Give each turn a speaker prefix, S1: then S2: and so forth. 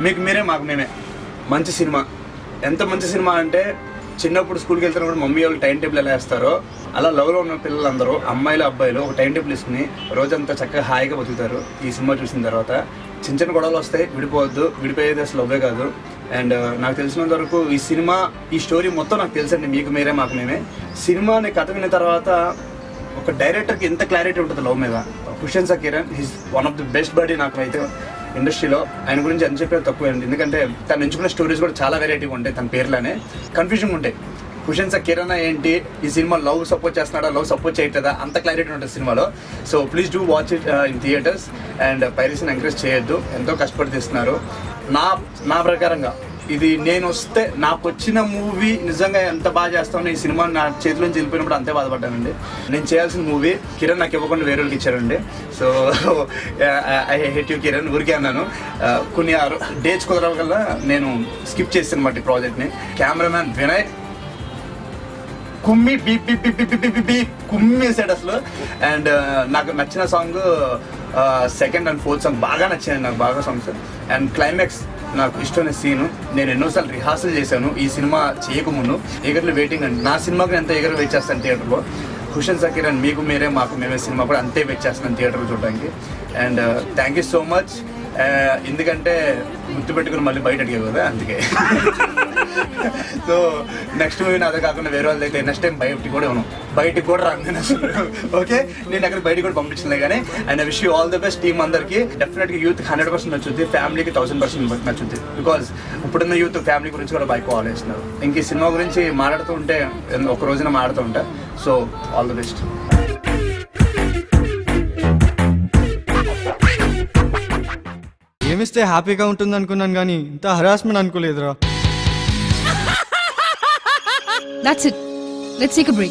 S1: మీకు మీరే మాకు మేమే మంచి సినిమా. ఎంత మంచి సినిమా అంటే చిన్నప్పుడు స్కూల్కి వెళ్తున్నప్పుడు మమ్మీ వాళ్ళు టైం టేబుల్ ఎలా వేస్తారో అలా లవ్లో ఉన్న పిల్లలందరూ అమ్మాయిలు అబ్బాయిలు ఒక టైం టేబుల్ వేసుకుని రోజంతా చక్కగా హాయిగా బతుకుతారు. ఈ సినిమా చూసిన తర్వాత చిన్న చిన్న గొడవలు వస్తాయి, విడిపోవద్దు. విడిపోయేది అసలు లవ్వే కాదు. అండ్ నాకు తెలిసినంత వరకు ఈ సినిమా ఈ స్టోరీ మొత్తం నాకు తెలుసండి. మీకు మీరే మాకు మేమే సినిమాని కథ విన్న తర్వాత ఒక డైరెక్టర్కి ఎంత క్లారిటీ ఉంటుంది లవ్ మీద. Hussain sir Kiran is one of the best buddy నాకు అయితే ఇండస్ట్రీలో. ఆయన గురించి అని చెప్పేది తక్కువ అండి, ఎందుకంటే తను ఎంచుకున్న స్టోరీస్ కూడా చాలా వెరైటీగా ఉంటాయి. తన పేర్లోనే కన్ఫ్యూజన్ ఉంటాయి. హుసేన్ సార్ కిరణ్ ఏంటి, ఈ సినిమా లవ్ సపోర్ట్ చేస్తున్నాడా, లవ్ సపోర్ట్ చేయట్లేదా, అంత క్లారిటీ ఉంటుంది సినిమాలో. So please do watch it in theatres and పైరసీని ఎంకరేజ్ చేయొద్దు. ఎంతో కష్టపడి తీస్తున్నారు. నా ప్రకారంగా ఇది నేను వస్తే నాకు వచ్చిన మూవీ నిజంగా ఎంత బాగా చేస్తామో ఈ సినిమా నా చేతిలోంచి వెళ్ళిపోయినప్పుడు అంతే బాధపడ్డానండి. నేను చేయాల్సిన మూవీ కిరణ్ నాకు ఇవ్వకుండా వేరే వాళ్ళకి ఇచ్చారండి. So I hate you Kiran ఊరికే అన్నాను. కొన్ని డేట్స్ కుదరడం వల్ల నేను స్కిప్ చేస్తాను అన్నమాట ఈ ప్రాజెక్ట్ని. కెమెరామ్యాన్ వినయ్ కుమ్మి beep beep beep beep beep beep కుమ్మేసాడు అసలు. అండ్ నాకు నచ్చిన song second and fourth song బాగా నచ్చాయి నాకు, బాగా సాంగ్స్. అండ్ క్లైమాక్స్ నాకు ఇష్టమైన సీను. నేను ఎన్నోసార్లు రిహార్సల్ చేశాను ఈ సినిమా చేయకముందు. ఎగర్లు వెయిటింగ్ అండి. నా సినిమాకి ఎంత ఎగర్ వెయిట్ చేస్తాను థియేటర్లో. హుసేన్ సార్ కిరణ్ మీకు మీరే మాకు మేమే సినిమా కూడా అంతే వెయిట్ చేస్తున్నాను థియేటర్లో చూడడానికి. And thank you so much. ఎందుకంటే గుర్తుపెట్టుకుని మళ్ళీ బయట అడిగావు కదా, అందుకే. సో నెక్స్ట్ మూవీ అదే కాకుండా వేరే వాళ్ళది అయితే నెక్స్ట్ టైం బయటికి కూడా ఉన్నాం, బయటికి కూడా రాను నేను అసలు. ఓకే, నేను అక్కడ బయటికి కూడా పంపించలే. కానీ and I wish you all the best team అందరికి. డెఫినెట్గా యూత్ 100% నచ్చుద్ది, ఫ్యామిలీకి 1000% నచ్చుద్ది. బికాజ్ ఇప్పుడున్న యూత్ ఫ్యామిలీ గురించి కూడా బాగా ఆలోచిస్తున్నారు. ఇంక ఈ సినిమా గురించి మాట్లాడుతూ ఉంటే ఒక రోజున మాట్లాడుతూ ఉంటా. So all the best.
S2: ఏమిస్తే హ్యాపీగా ఉంటుంది అనుకున్నాను కానీ ఇంత హరాస్మెంట్ అనుకోలేదురా.
S3: That's it. Let's take a break.